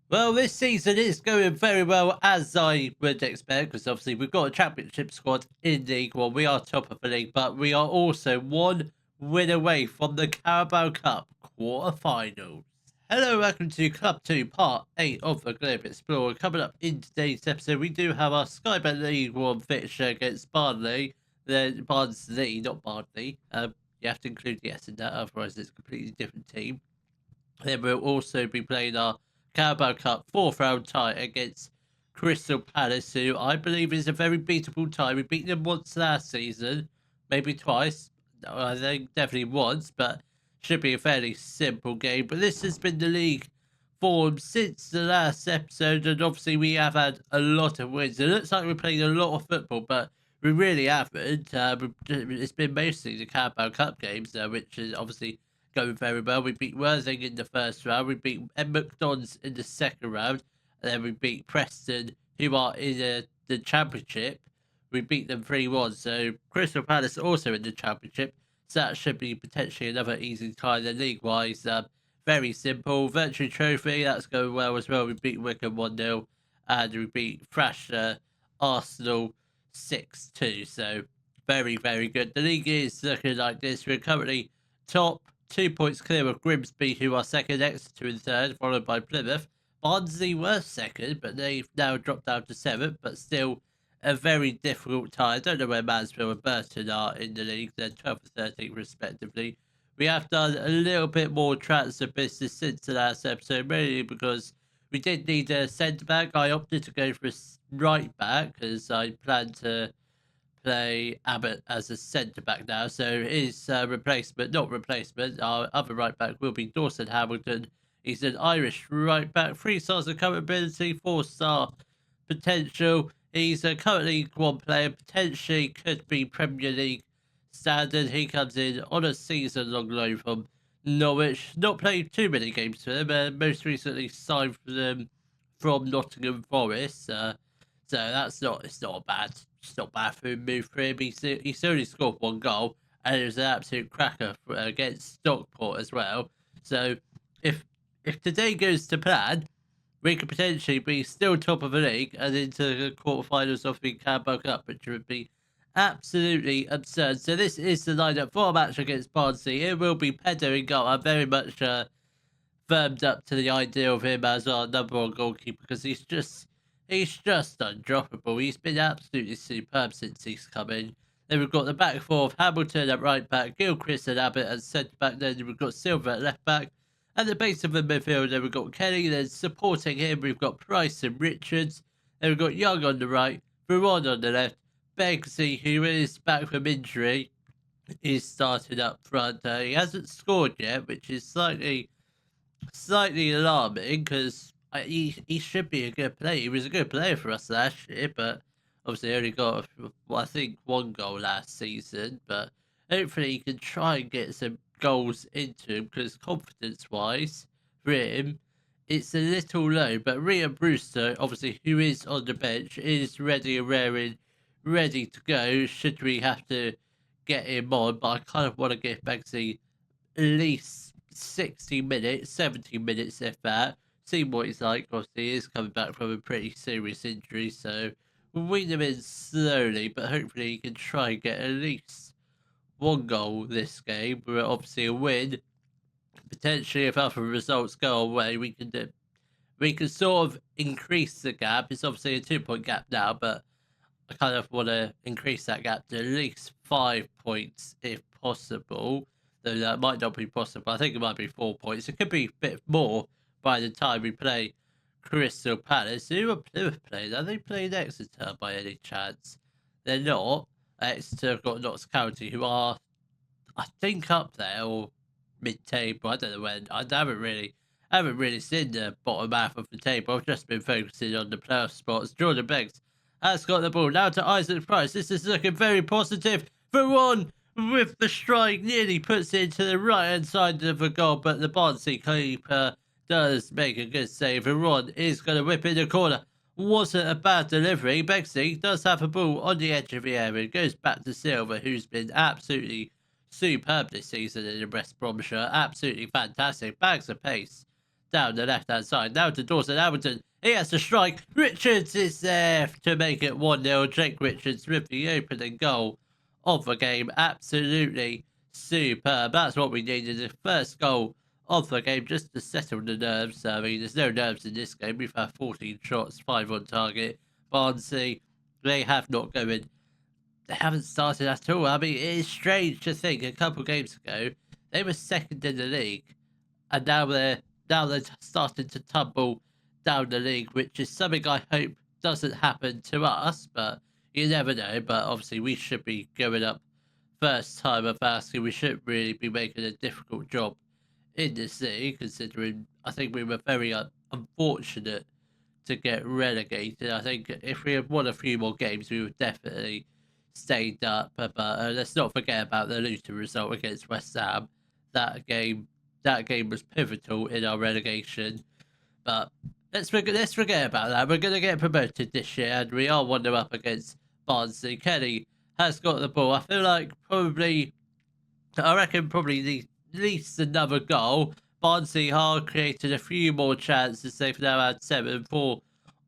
Well, this season is going very well as I would expect, because obviously we've got a championship squad in League One. We are top of the league, but we are also one win away from the Carabao Cup quarter-finals. Hello, welcome to Club 2, Part 8 of the Globe Explorer. Coming up in today's episode, we do have our Sky Bet League One fixture against Barnsley. Barnsley, not Barnsley. You have to include the S in that, otherwise it's a completely different team. Then we'll also be playing our Carabao Cup fourth round tie against Crystal Palace, who I believe is a very beatable tie. We beat them once last season, maybe twice. No, I think definitely once, but should be a fairly simple game. But this has been the league form since the last episode, and obviously we have had a lot of wins. It looks like we're playing a lot of football, but we really haven't. It's been mostly the Carabao Cup games, which is obviously going very well. We beat Worthing in the first round. We beat McDonald's in the second round. And then we beat Preston, who are in the championship. We beat them 3-1. So Crystal Palace also in the championship. So that should be potentially another easy tie. The league-wise, very simple. Virtual Trophy, that's going well as well. We beat Wickham 1-0. And we beat Thrasher Arsenal 6-2. So very, very good. The league is looking like this. We're currently top, 2 points clear of Grimsby, who are second, Exeter in third, followed by Plymouth. Barnsley were second, but they've now dropped down to seventh, but still a very difficult tie. I don't know where Mansfield and Burton are in the league. They're 12th and 13th, respectively. We have done a little bit more transfer business since the last episode, mainly because we did need a centre-back. I opted to go for a right-back, because I plan to play Abbott as a centre back now. So his replacement, our other right back will be Dawson Hamilton. He's an Irish right back, 3 stars of current ability, 4-star potential. He's a current League One player, potentially could be Premier League standard. He comes in on a season long loan from Norwich. Not played too many games for them. Most recently signed for them from Nottingham Forest. So it's not bad. It's not bad for a move for him. He's only scored 1 goal, and it was an absolute cracker against Stockport as well. So if today goes to plan, we could potentially be still top of the league and into the quarterfinals of the Carabao Cup, which would be absolutely absurd. So this is the lineup for a match against Barnsley. It will be Pedro in goal. I'm very much firmed up to the idea of him as our number one goalkeeper, because he's just undroppable. He's been absolutely superb since he's come in. Then we've got the back four of Hamilton at right back, Gilchrist and Abbott at centre back. Then we've got Silva at left back. At the base of the midfield, then we've got Kelly. Then supporting him, we've got Price and Richards. Then we've got Young on the right, Veron on the left. Begsy, who is back from injury, is starting up front. He hasn't scored yet, which is slightly alarming, because he should be a good player. He was a good player for us last year, but obviously only got, I think, 1 goal last season. But hopefully he can try and get some goals into him, because confidence-wise for him, it's a little low. But Rhea Brewster, obviously, who is on the bench, is ready and raring, ready to go should we have to get him on. But I kind of want to give Begsy at least 60 minutes, 70 minutes, if that. See what he's like. Obviously, he is coming back from a pretty serious injury, so we'll wean him in slowly, but hopefully he can try and get at least 1 goal this game. We're obviously a win. Potentially, if other results go away, we can sort of increase the gap. It's obviously a 2-point gap now, but I kind of want to increase that gap to at least 5 points if possible. Though that might not be possible. I think it might be 4 points. It could be a bit more by the time we play Crystal Palace. Who are Plymouth playing? Are they playing Exeter by any chance? They're not. Exeter have got Notts County, who are, I think, up there or mid-table. I don't know when. I haven't really seen the bottom half of the table. I've just been focusing on the playoff spots. Jordan Beggs has got the ball now to Isaac Price. This is looking very positive. Veron with the strike nearly puts it to the right hand side of the goal, but the Barnsley keeper does make a good save. Veron is going to whip in the corner. Wasn't a bad delivery. Bexley does have a ball on the edge of the area. It goes back to Silva, who's been absolutely superb this season in the West Bromwich. Absolutely fantastic. Bags of pace. down the left-hand side. Now to Dawson Hamilton. He has to strike. Richards is there to make it 1-0. Jake Richards with the opening goal of the game. Absolutely superb. That's what we needed. The first goal of the game just to settle the nerves. I mean, there's no nerves in this game. We've had 14 shots, 5 on target. Barnsley, they have not going. They haven't started at all. I mean, it is strange to think a couple of games ago they were second in the league, and now they're starting to tumble down the league, which is something I hope doesn't happen to us. But you never know. But obviously, we should be going up first time of asking. We shouldn't really be making a difficult job in this league, considering I think we were very unfortunate to get relegated. I think if we had won a few more games, we would definitely stayed up. But let's not forget about the Luton result against West Ham. That game was pivotal in our relegation. But let's forget about that. We're going to get promoted this year, and we are 1-0 up against Barnsley. Kenny has got the ball. I feel like probably at least another goal. Barnsley are created a few more chances. They've now had 7-4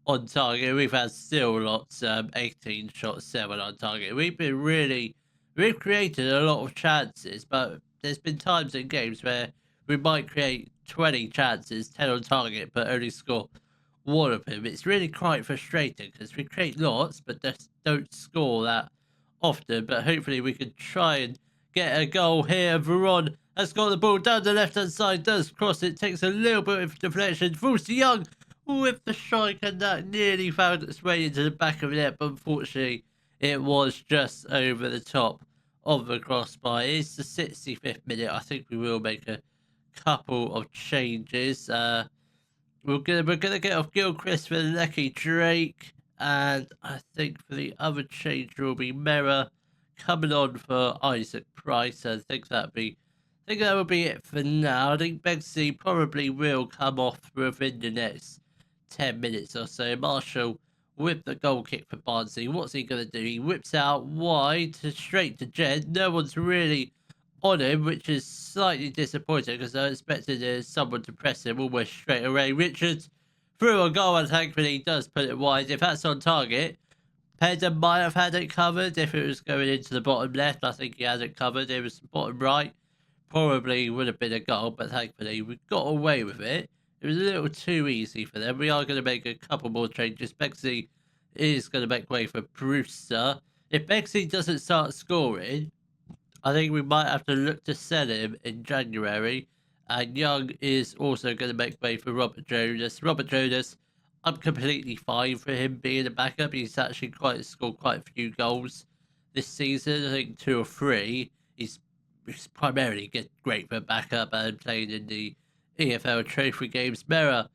on target. We've had still lots, 18 shots, 7 on target. We've created a lot of chances, but there's been times in games where we might create 20 chances, 10 on target, but only score one of them. It's really quite frustrating because we create lots, but just don't score that often. But hopefully we can try and get a goal here. Veron has got the ball down the left-hand side, does cross it, takes a little bit of deflection. Falls to Young with the strike, and that nearly found its way into the back of the net, but unfortunately it was just over the top of the crossbar. It's the 65th minute. I think we will make a couple of changes. We're gonna get off Gilchrist for Lecky Drake, and I think for the other change will be Mera coming on for Isaac Price. I think that will be it for now. I think Begsy probably will come off within the next 10 minutes or so. Marshall with the goal kick for Barnsley. What's he going to do? He whips out wide straight to Jed. No one's really on him, which is slightly disappointing because I expected someone to press him almost straight away. Richards through a goal, and thankfully he does put it wide. If that's on target, Peder might have had it covered if it was going into the bottom left. I think he had it covered. It was the bottom right. Probably would have been a goal, but thankfully we got away with it. It was a little too easy for them. We are going to make a couple more changes. Bexley is going to make way for Brewster. If Bexley doesn't start scoring, I think we might have to look to sell him in January. And Young is also going to make way for Robert Jonas. Robert Jonas, I'm completely fine for him being a backup. He's actually scored quite a few goals this season. I think 2 or 3. He's primarily great for backup and playing in the EFL Trophy games. Mera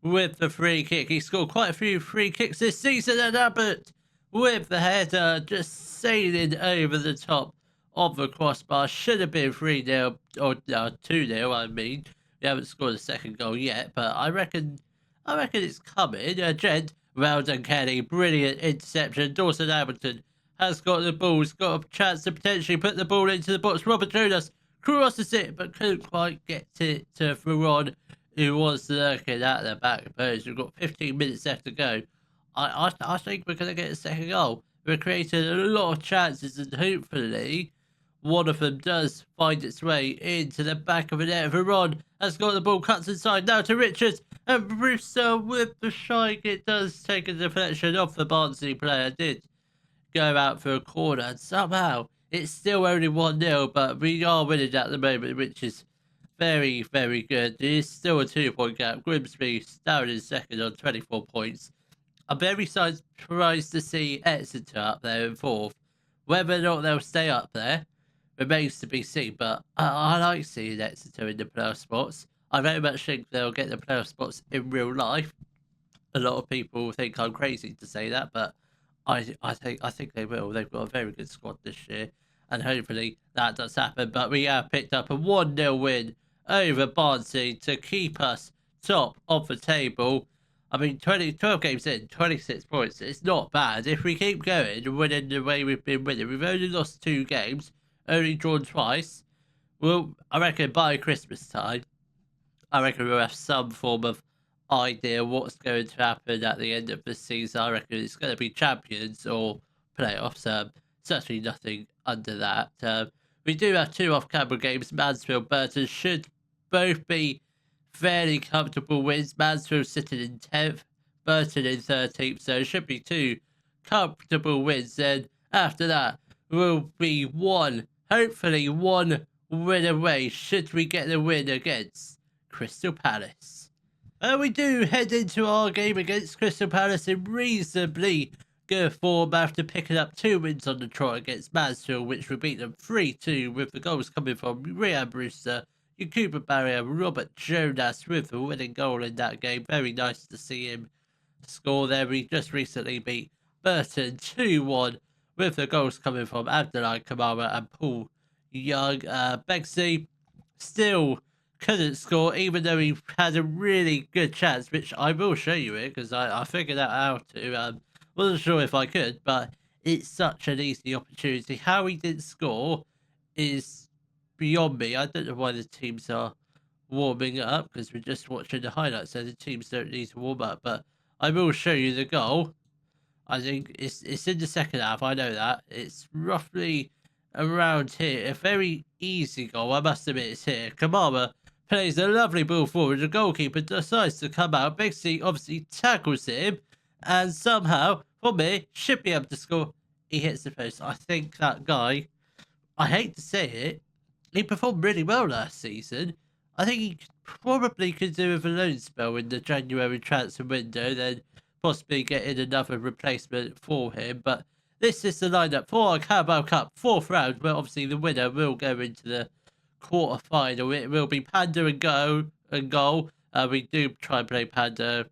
with the free kick. He scored quite a few free kicks this season, and Abbott with the header just sailing over the top of the crossbar. Should have been 3-0 or 2-0. I mean, we haven't scored a second goal yet, but I reckon it's coming. Jed, Weldon Kelly, brilliant interception. Dawson Hamilton has got the ball. He's got a chance to potentially put the ball into the box. Robert Jonas crosses it, but couldn't quite get it to Veron, who was lurking at the back post. We've got 15 minutes left to go. I think we're going to get a second goal. We're creating a lot of chances, and hopefully one of them does find its way into the back of the net. Veron has got the ball, cuts inside now to Richards, and Brewster with the strike. It does take a deflection off the Barnsley player. Did go out for a corner, and somehow it's still only 1-0, but we are winning at the moment, which is very, very good. There's still a 2-point gap. Grimsby's down in second on 24 points. I'm very surprised to see Exeter up there in fourth. Whether or not they'll stay up there remains to be seen, but I like seeing Exeter in the playoff spots. I very much think they'll get the playoff spots in real life. A lot of people think I'm crazy to say that, but I think they will. They've got a very good squad this year, and hopefully that does happen. But we have picked up a 1-0 win over Barnsley to keep us top of the table. I mean, 12 games in, 26 points. It's not bad. If we keep going and winning the way we've been winning, we've only lost 2 games, only drawn twice. Well, I reckon by Christmas time, I reckon we'll have some form of idea what's going to happen at the end of the season. I reckon it's going to be champions or playoffs. Certainly nothing under that. We do have two off-camera games. Mansfield, Burton should both be fairly comfortable wins. Mansfield sitting in 10th, Burton in 13th, so it should be two comfortable wins. Then after that will be hopefully one win away should we get the win against Crystal Palace. We do head into our game against Crystal Palace in reasonably good form after picking up 2 wins on the trot against Mansfield, which we beat them 3-2 with the goals coming from Ryan Brewster, Yakuba Barrier, Robert Jonas with the winning goal in that game. Very nice to see him score there. We just recently beat Burton 2-1 with the goals coming from Abdullah Kamara and Paul Young. Begsy still couldn't score, even though he had a really good chance, which I will show you it because I figured that out too. Wasn't sure if I could, but it's such an easy opportunity. How he didn't score is beyond me. I don't know why the teams are warming up because we're just watching the highlights, so the teams don't need to warm up. But I will show you the goal. I think it's in the second half. I know that it's roughly around here. A very easy goal. I must admit it's here. Kamara plays a lovely ball forward. The goalkeeper decides to come out. Big C obviously tackles him, and somehow, for me, should be able to score. He hits the post. I think that guy, I hate to say it, he performed really well last season. I think he probably could do with a loan spell in the January transfer window, then possibly get in another replacement for him. But this is the lineup for our Carabao Cup 4th round, where obviously the winner will go into the quarter-final. It will be Panda and goal. We do try and play Panda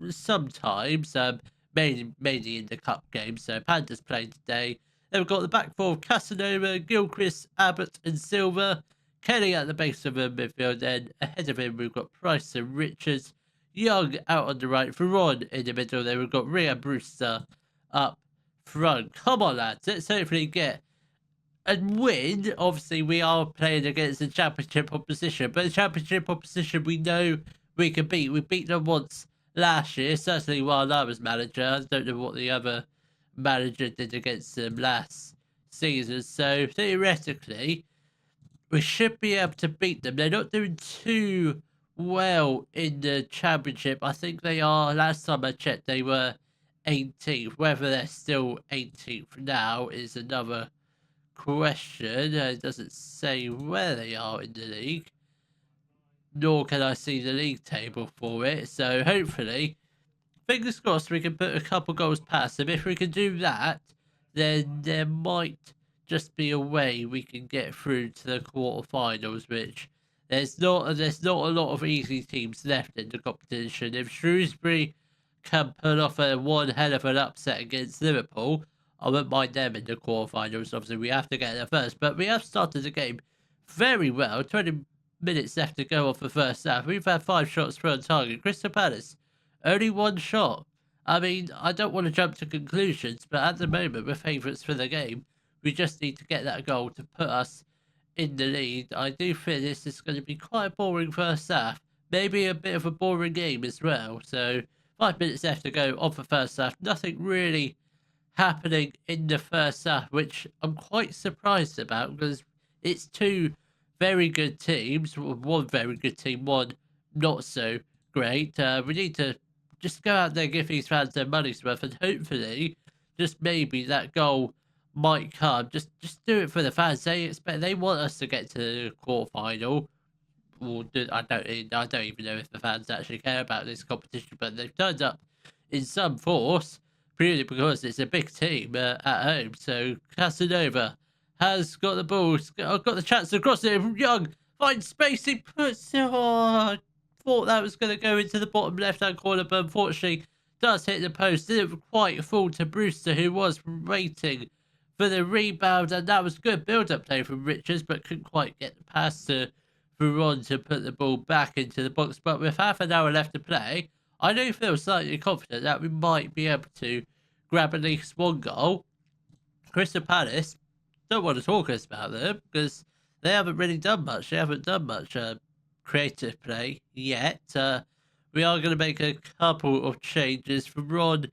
sometimes, mainly in the cup game. So Panda's playing today. Then we've got the back four of Casanova, Gilchrist, Abbott and Silver. Kelly at the base of the midfield. Then ahead of him we've got Price and Richards. Young out on the right, Veron in the middle. Then we've got Rhea Brewster up front. Come on, lads. Let's hopefully get and win. Obviously, we are playing against the championship opposition, but the championship opposition we know we can beat. We beat them once last year, certainly while I was manager. I don't know what the other manager did against them last season. So theoretically, we should be able to beat them. They're not doing too well in the championship. I think they are. Last time I checked, they were 18th. Whether they're still 18th now is another question. It doesn't say where they are in the league, nor can I see the league table for it. So hopefully, fingers crossed, we can put a couple goals past them. If we can do that, then there might just be a way we can get through to the quarterfinals, which there's not a lot of easy teams left in the competition. If Shrewsbury can pull off one hell of an upset against Liverpool, I wouldn't mind them in the quarterfinals. Obviously, we have to get there first, but we have started the game very well. 20 minutes left to go off the first half. We've had 5 shots per target. Crystal Palace, only 1 shot. I mean, I don't want to jump to conclusions, but at the moment, we're favourites for the game. We just need to get that goal to put us in the lead. I do think this is going to be quite a boring first half. Maybe a bit of a boring game as well. So, 5 minutes left to go off the first half. Nothing really happening in the first half, which I'm quite surprised about because it's 2 very good teams. One very good team, one not so great. We need to just go out there, give these fans their money's worth, and hopefully, just maybe that goal might come. Just do it for the fans. They want us to get to the quarterfinal. I don't even know if the fans actually care about this competition, but they've turned up in some force, purely because it's a big team at home. So Casanova has got the ball, got the chance to cross it. Young finds space, he puts it on. Thought that was going to go into the bottom left-hand corner, but unfortunately does hit the post. Didn't quite fall to Brewster, who was waiting for the rebound, and that was good build-up play from Richards, but couldn't quite get the pass to Veron to put the ball back into the box. But with half an hour left to play, I do feel slightly confident that we might be able to grab at least 1 goal. Crystal Palace, don't want to talk about them because they haven't really done much. They haven't done much. creative play yet. We are going to make a couple of changes. Ron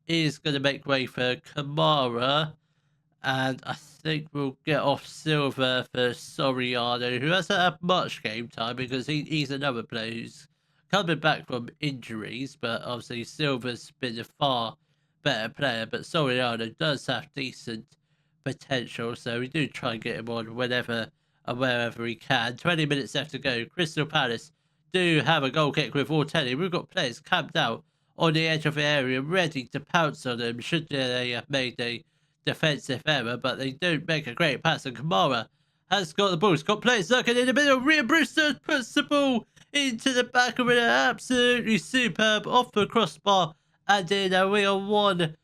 is going to make way for Kamara, and I think we'll get off Silva for Soriano, who hasn't had much game time because he's another player who's coming back from injuries, but obviously Silva's been a far better player, but Soriano does have decent potential, so we do try and get him on whenever and wherever he can. 20 minutes left to go. Crystal Palace do have a goal kick with Ortelli. We've got players camped out on the edge of the area, ready to pounce on them should they have made a defensive error, but they don't make a great pass, and Kamara has got the ball. He's got players lurking in the middle. Rhea Brewster puts the ball into the back of it. Absolutely superb off the crossbar, and in we are 1-0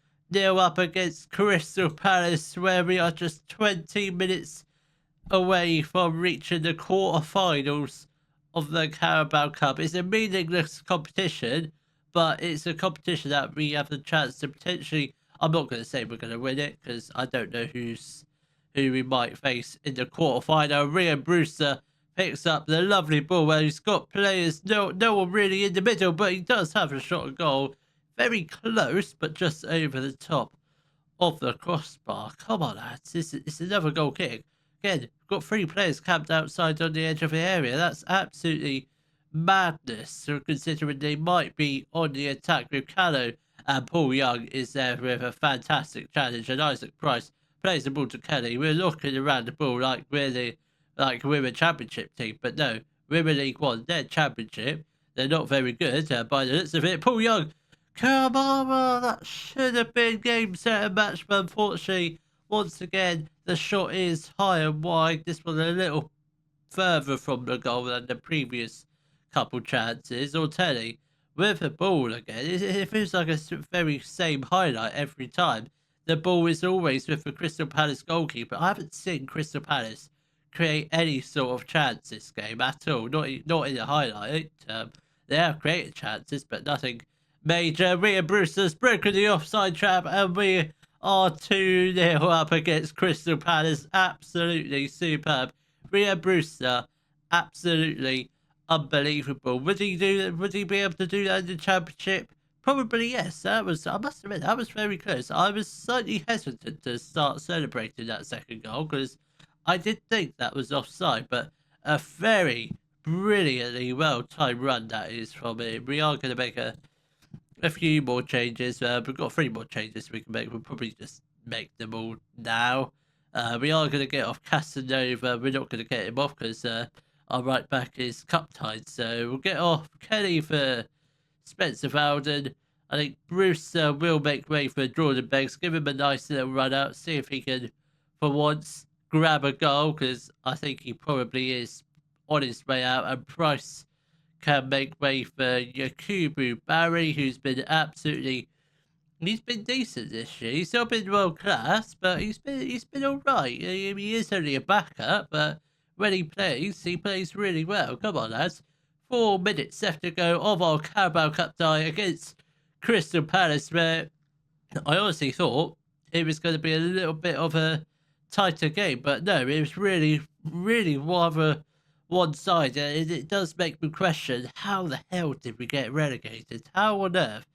up against Crystal Palace, where we are just 20 minutes away from reaching the quarterfinals of the Carabao Cup. It's a meaningless competition, but it's a competition that we have the chance to potentially, I'm not going to say we're going to win it because I don't know who we might face in the quarterfinal. Rhea Brewster picks up the lovely ball where he's got players, no one really in the middle, but he does have a shot on goal. Very close, but just over the top of the crossbar. Come on, lads. It's another goal kick. Again, we've got 3 players camped outside on the edge of the area. That's absolutely madness, so considering they might be on the attack with Callow, and Paul Young is there with a fantastic challenge, and Isaac Price plays the ball to Kelly. We're looking around the ball like we're a championship team, but no, we're in League One. They're championship. They're not very good by the looks of it. Paul Young, come on, that should have been game, set, and match, but unfortunately, once again, the shot is high and wide. This one a little further from the goal than the previous couple chances. Ortelli with the ball again. It feels like a very same highlight every time. The ball is always with the Crystal Palace goalkeeper. I haven't seen Crystal Palace create any sort of chance this game at all. Not in the highlight. They have created chances, but nothing major. Rhea Brewster's broken the offside trap, and we are 2-0 up against Crystal Palace. Absolutely superb. Rhea Brewster, absolutely unbelievable. Would he be able to do that in the championship? Probably yes. I must admit, that was very close. I was slightly hesitant to start celebrating that second goal because I did think that was offside, but a very brilliantly well-timed run that is from him. We are going to make a few more changes. We've got 3 more changes we can make. We'll probably just make them all now. We are going to get off Casanova. We're not going to get him off because our right back is cup tied. So we'll get off Kelly for Spencer Valden. I think Brewster will make way for Jordan Beggs. Give him a nice little run out. See if he can, for once, grab a goal because I think he probably is on his way out. And Price can make way for Yakubu Barry, who's been he's been decent this year. He's not been world class, but he's been all right. He is only a backup, but when he plays really well. Come on, lads. 4 minutes left to go of our Carabao Cup tie against Crystal Palace, where I honestly thought it was going to be a little bit of a tighter game, but no, it was really rather one-sided. It does make me question, how the hell did we get relegated? How on earth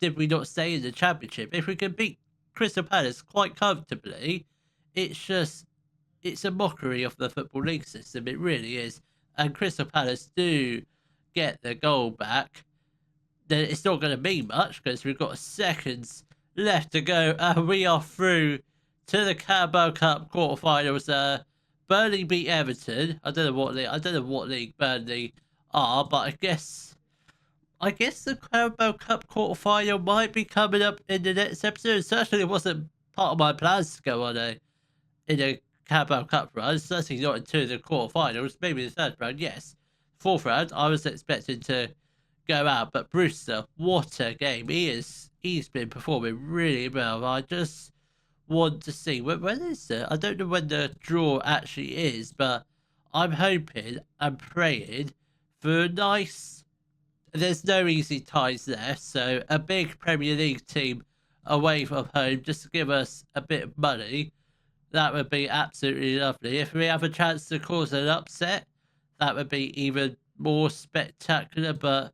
did we not stay in the championship? If we can beat Crystal Palace quite comfortably, it's a mockery of the Football League system. It really is. And Crystal Palace do get the goal back. Then it's not going to mean much because we've got seconds left to go, and we are through to the Carabao Cup quarterfinals. Burnley beat Everton. I don't know what league Burnley are, but I guess the Carabao Cup quarterfinal might be coming up in the next episode. Certainly, it wasn't part of my plans to go on in a Carabao Cup run. Certainly not into the quarterfinals. Maybe the third round, yes. Fourth round, I was expecting to go out, but Brewster, what a game! He's been performing really well. I just want to see when is it? I don't know when the draw actually is, but I'm hoping and praying for a nice. There's no easy ties there, so a big Premier League team away from home just to give us a bit of money. That would be absolutely lovely. If we have a chance to cause an upset, that would be even more spectacular, but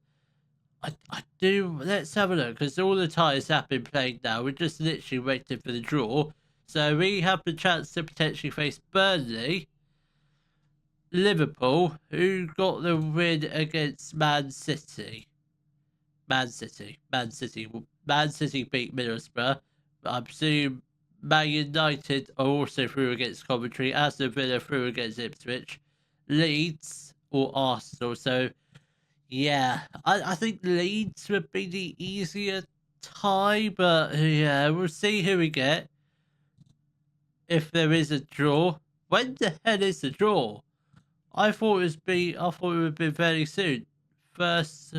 I do. Let's have a look, because all the ties have been played now. We're just literally waiting for the draw. So we have the chance to potentially face Burnley, Liverpool, who got the win against Man City. Man City beat Middlesbrough. I presume Man United are also through against Coventry. Aston Villa through against Ipswich. Leeds or Arsenal. So yeah, I think Leeds would be the easier tie, but yeah, we'll see who we get if there is a draw. When the hell is the draw? I thought it would be very soon. First,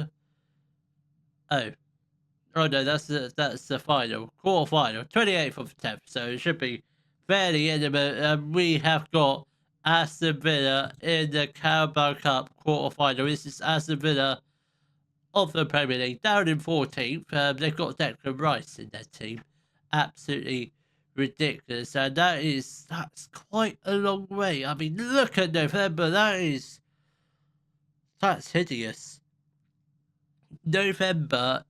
oh, oh no, that's the final, quarter final, 28th of the 10th. So it should be fairly intimate. We have got Aston Villa in the Carabao Cup quarter final. This is Aston Villa of the Premier League, down in 14th. They've got Declan Rice in their team. Absolutely ridiculous. And that's quite a long way. I mean, look at November. That's hideous. November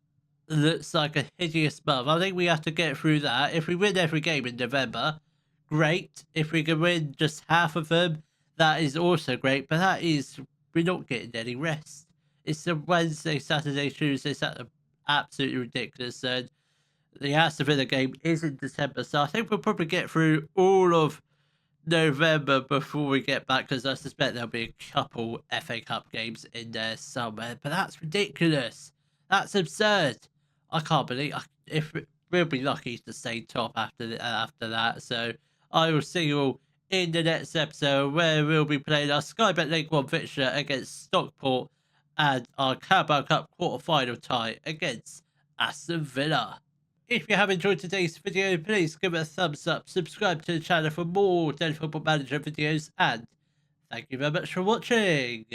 looks like a hideous month. I think we have to get through that. If we win every game in November, great. If we can win just half of them, that is also great. But we're not getting any rest. It's a Wednesday, Saturday, Tuesday, Saturday. Absolutely ridiculous. And the Aston Villa game is in December, so I think we'll probably get through all of November before we get back, because I suspect there'll be a couple FA Cup games in there somewhere. But that's ridiculous. That's absurd. I can't believe if we'll be lucky to stay top after that. So I will see you all in the next episode, where we'll be playing our Sky Bet League One fixture against Stockport and our Carabao Cup quarter-final tie against Aston Villa. If you have enjoyed today's video, please give it a thumbs up, subscribe to the channel for more Daily Football Manager videos, and thank you very much for watching.